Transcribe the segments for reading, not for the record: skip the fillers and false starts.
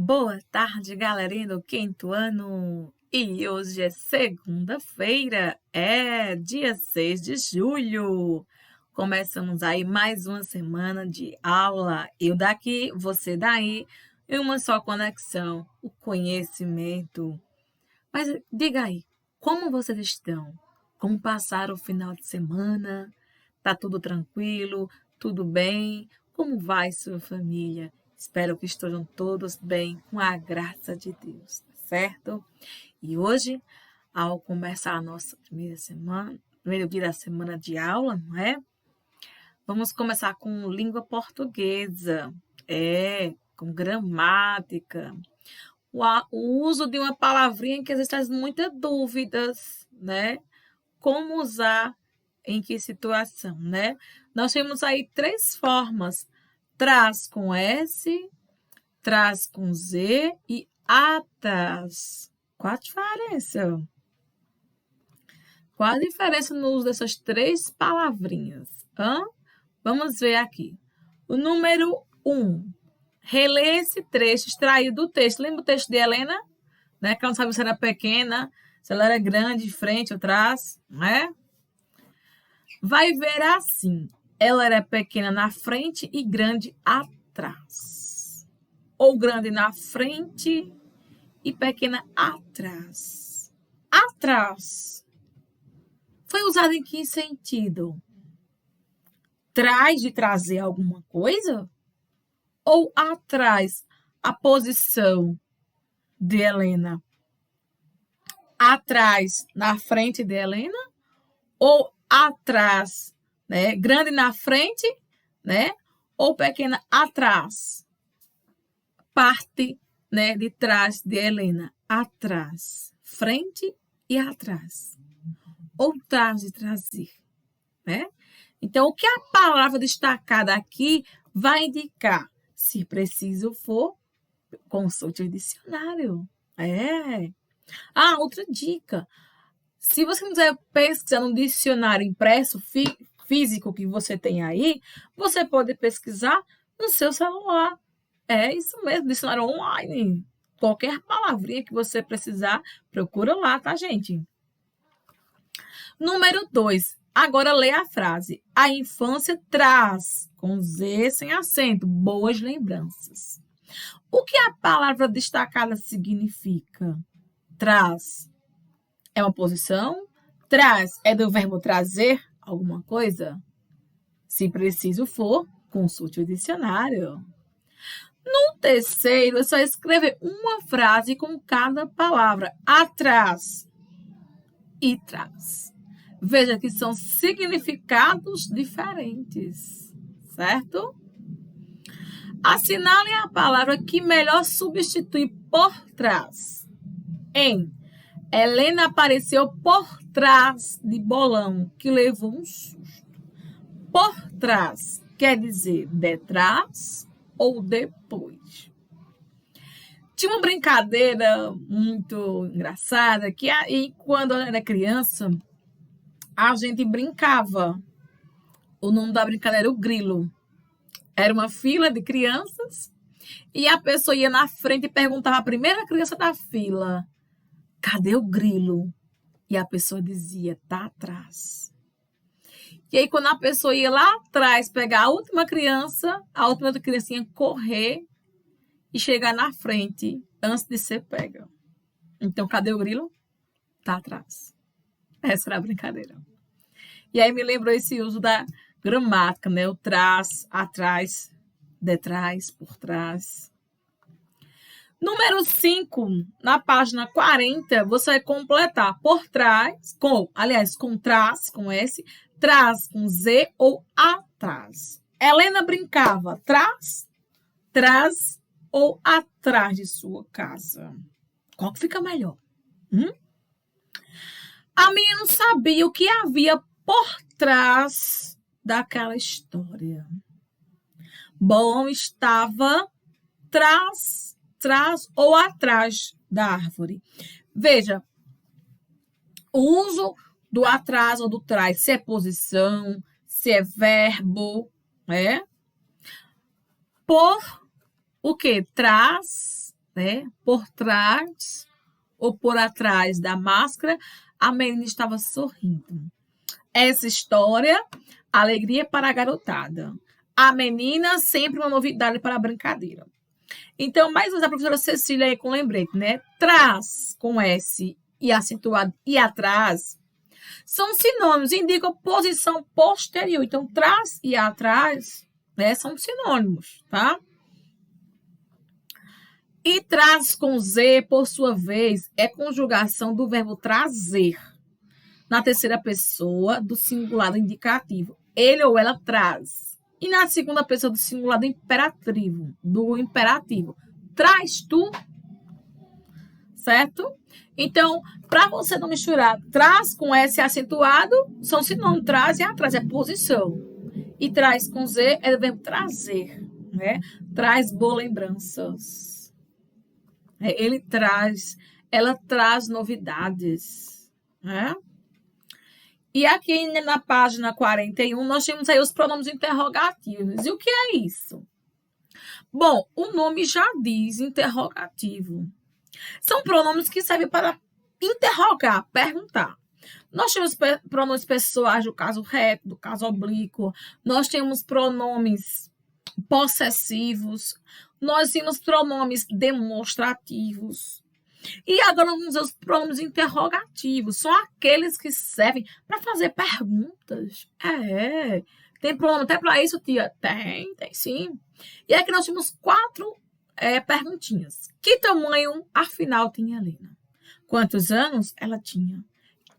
Boa tarde, galerinha do quinto ano. E hoje é segunda-feira, dia 6 de julho. Começamos aí mais uma semana de aula. Eu daqui, você daí, em uma só conexão, o conhecimento. Mas diga aí, como vocês estão? Como passaram o final de semana? Tá tudo tranquilo? Tudo bem? Como vai sua família? Espero que estejam todos bem, com a graça de Deus, tá certo? E hoje, ao começar a nossa primeira semana, primeiro dia da semana de aula, não é? Vamos começar com língua portuguesa, com gramática, o uso de uma palavrinha que às vezes traz muitas dúvidas, né? Como usar, em que situação, né? Nós temos aí três formas: traz com S, traz com Z e atrás. Qual a diferença? Qual a diferença no uso dessas três palavrinhas? Vamos ver aqui. O número 1. Relê esse trecho extraído do texto. Lembra o texto de Helena? Né? Que ela não sabe se era pequena, se ela era grande, frente ou atrás, né? Vai ver assim. Ela era pequena na frente e grande atrás. Ou grande na frente e pequena atrás. Atrás. Foi usado em que sentido? Traz de trazer alguma coisa? Ou atrás, a posição de Helena? Atrás, na frente de Helena? Ou atrás, né? Grande na frente, né? Ou pequena atrás? Parte, né, de trás de Helena. Atrás, frente e atrás. Ou trás de trazer, né? Então, o que a palavra destacada aqui vai indicar? Se preciso for, consulte o dicionário. Outra dica. Se você quiser pesquisar no dicionário impresso físico que você tem aí, você pode pesquisar no seu celular. É isso mesmo, dicionário online. Qualquer palavrinha que você precisar, procura lá, tá, gente? Número 2. Agora lê a frase. A infância traz, com Z sem acento, boas lembranças. O que a palavra destacada significa? Traz é uma posição? Traz é do verbo trazer alguma coisa? Se preciso for, consulte o dicionário. No terceiro, é só escrever uma frase com cada palavra. Atrás e traz. Veja que são significados diferentes, certo? Assinale a palavra que melhor substitui por trás. Em Helena apareceu por trás de Bolão, que levou um susto. Por trás quer dizer detrás ou depois. Tinha uma brincadeira muito engraçada que aí, quando eu era criança, a gente brincava. O nome da brincadeira era o grilo. Era uma fila de crianças e a pessoa ia na frente e perguntava à primeira criança da fila: cadê o grilo? E a pessoa dizia: tá atrás. E aí, quando a pessoa ia lá atrás pegar a última criancinha correr e chegar na frente antes de ser pega. Então, cadê o grilo? Tá atrás. Essa era a brincadeira. E aí me lembrou esse uso da gramática, né? O trás, atrás, detrás, por trás. Número 5, na página 40, você vai completar por trás, com trás, com S, trás com Z ou atrás. Helena brincava trás ou atrás de sua casa. Qual que fica melhor? A menina não sabia o que havia por trás daquela história. Bom, estava trás ou atrás da árvore. Veja, o uso do atrás ou do trás, se é posição, se é verbo, Por o quê? Trás, né? Por trás ou por atrás da máscara, a menina estava sorrindo. Essa história, alegria para a garotada. A menina, sempre uma novidade para a brincadeira. Então, mais uma vez, a professora Cecília aí com lembrete, né? Trás com S e acentuado e atrás são sinônimos, indicam posição posterior. Então, trás e atrás, né, são sinônimos, tá? E trás com Z, por sua vez, é conjugação do verbo trazer na terceira pessoa do singular do indicativo. Ele ou ela traz. E na segunda pessoa do singular do imperativo. Traz tu, certo? Então, para você não misturar traz com S acentuado, são sinônimos. Traz e atrás, é posição. E traz com Z é o verbo trazer, né? Traz boas lembranças. Ele traz, ela traz novidades, né? E aqui na página 41, nós temos aí os pronomes interrogativos. E o que é isso? Bom, o nome já diz interrogativo. São pronomes que servem para interrogar, perguntar. Nós temos pronomes pessoais do caso reto, do caso oblíquo. Nós temos pronomes possessivos. Nós temos pronomes demonstrativos. E agora vamos ver os pronomes interrogativos. São aqueles que servem para fazer perguntas. Tem pronome até para isso, tia? Tem sim. E aqui nós temos 4 perguntinhas. Que tamanho, afinal, tinha Helena? Quantos anos ela tinha?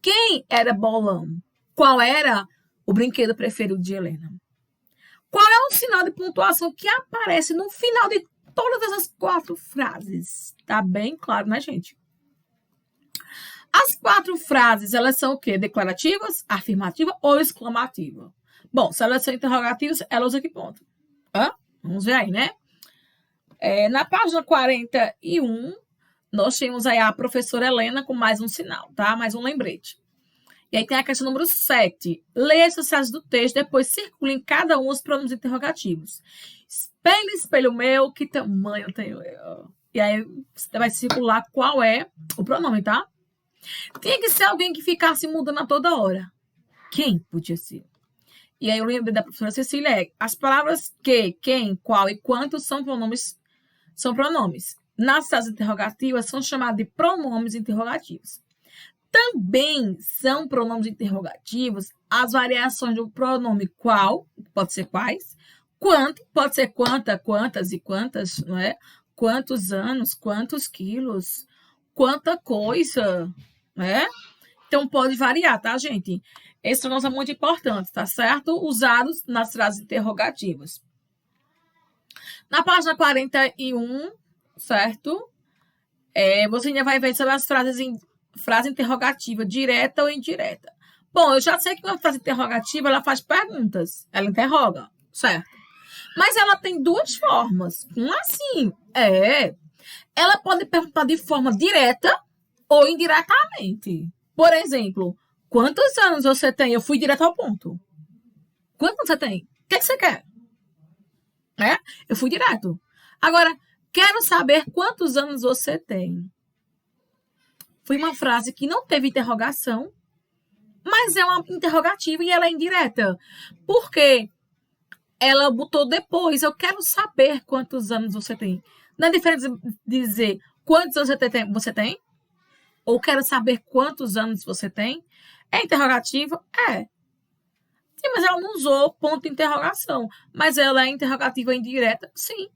Quem era Bolão? Qual era o brinquedo preferido de Helena? Qual é o sinal de pontuação que aparece no final de todas essas 4 frases? Tá bem claro, né, gente? As 4 frases, elas são o quê? Declarativas, afirmativa ou exclamativa? Bom, se elas são interrogativas, elas aqui ponto. Vamos ver aí, né? Na página 41, nós temos aí a professora Helena com mais um sinal, tá? Mais um lembrete. E aí tem a questão número 7. Leia as frases do texto, depois circule em cada um os pronomes interrogativos. Espelho, espelho meu, que tamanho tenho eu? E aí você vai circular qual é o pronome, tá? Tinha que ser alguém que ficasse mudando a toda hora. Quem podia ser? E aí eu lembrei da professora Cecília, as palavras que, quem, qual e quanto são pronomes. Nas frases interrogativas são chamadas de pronomes interrogativos. Também são pronomes interrogativos as variações do pronome qual, pode ser quais, quanto, pode ser quanta, quantas e quantas, não é? Quantos anos, quantos quilos, quanta coisa, né? Então, pode variar, tá, gente? Esses pronomes são muito importantes, tá certo? Usados nas frases interrogativas. Na página 41, certo? Você ainda vai ver sobre as frase interrogativa, direta ou indireta. Bom, eu já sei que uma frase interrogativa, ela faz perguntas. Ela interroga, certo? Mas ela tem 2 formas. Assim, ela pode perguntar de forma direta ou indiretamente. Por exemplo, quantos anos você tem? Eu fui direto ao ponto. Quantos você tem? O que você quer? Eu fui direto. Agora, quero saber quantos anos você tem. Foi uma frase que não teve interrogação, mas é uma interrogativa e ela é indireta. Por quê? Ela botou depois, eu quero saber quantos anos você tem. Não é diferente dizer quantos anos você tem? Ou quero saber quantos anos você tem? É interrogativa? Sim, mas ela não usou ponto de interrogação. Mas ela é interrogativa indireta? Sim.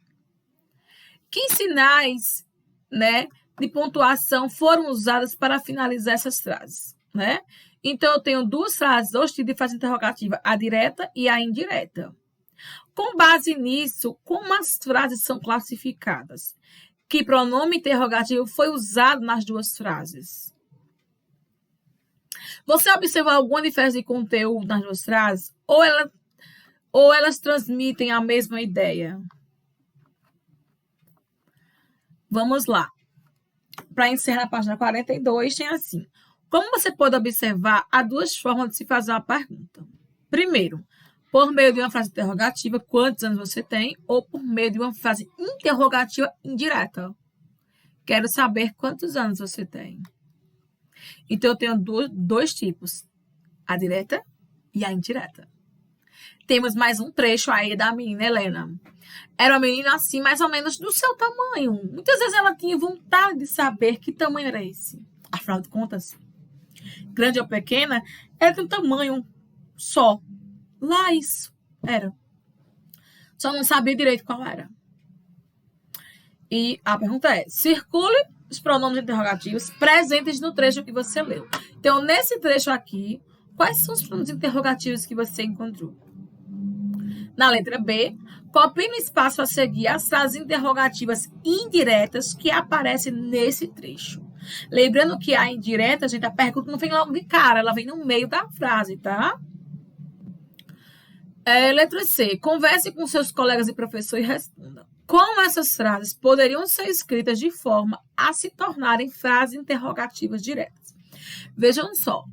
Que sinais, né, de pontuação foram usadas para finalizar essas frases, né? Então, eu tenho 2 frases, 2 tipos de frase interrogativa, a direta e a indireta. Com base nisso, como as frases são classificadas? Que pronome interrogativo foi usado nas 2 frases? Você observou alguma diferença de conteúdo nas 2 frases? Ou elas transmitem a mesma ideia? Vamos lá. Para encerrar a página 42, tem assim. Como você pode observar, há 2 formas de se fazer uma pergunta. Primeiro, por meio de uma frase interrogativa, quantos anos você tem? Ou por meio de uma frase interrogativa indireta. Quero saber quantos anos você tem. Então, eu tenho dois tipos. A direta e a indireta. Temos mais um trecho aí da menina Helena. Era uma menina assim, mais ou menos do seu tamanho. Muitas vezes ela tinha vontade de saber que tamanho era esse. Afinal de contas, grande ou pequena, era de um tamanho só. Lá isso era. Só não sabia direito qual era. E a pergunta é, circule os pronomes interrogativos presentes no trecho que você leu. Então, nesse trecho aqui, quais são os pronomes interrogativos que você encontrou? Na letra B, copie no espaço a seguir as frases interrogativas indiretas que aparecem nesse trecho. Lembrando que a indireta, gente, a pergunta não vem logo de cara, ela vem no meio da frase, tá? Letra C, converse com seus colegas e professor e responda. Como essas frases poderiam ser escritas de forma a se tornarem frases interrogativas diretas? Vejam só,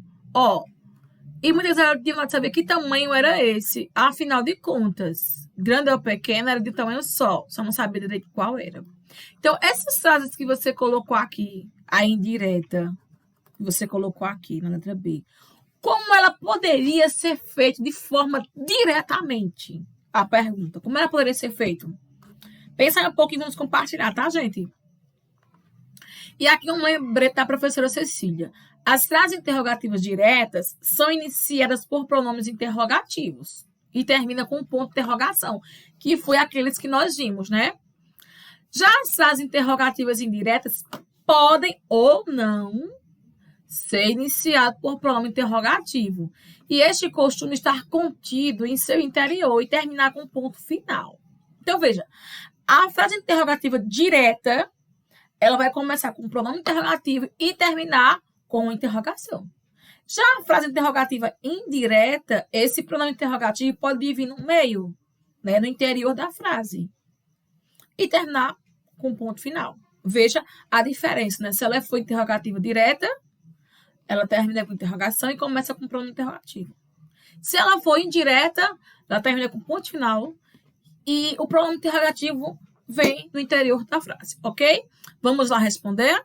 e muitas vezes eu tinha de saber que tamanho era esse. Afinal de contas, grande ou pequeno era de tamanho só não sabia direito qual era. Então, essas frases que você colocou aqui, a indireta, que você colocou aqui na letra B, como ela poderia ser feita de forma diretamente? A pergunta, como ela poderia ser feita? Pensa um pouco e vamos compartilhar, tá, gente? E aqui um lembrete da professora Cecília. As frases interrogativas diretas são iniciadas por pronomes interrogativos e terminam com um ponto de interrogação, que foi aqueles que nós vimos, né? Já as frases interrogativas indiretas podem ou não ser iniciadas por pronome interrogativo. E este costume estar contido em seu interior e terminar com um ponto final. Então, veja, a frase interrogativa direta, ela vai começar com o pronome interrogativo e terminar com interrogação. Já a frase interrogativa indireta, esse pronome interrogativo pode vir no meio, né, no interior da frase. E terminar com ponto final. Veja a diferença, né? Se ela for interrogativa direta, ela termina com interrogação e começa com pronome interrogativo. Se ela for indireta, ela termina com ponto final e o pronome interrogativo vem no interior da frase, ok? Vamos lá responder?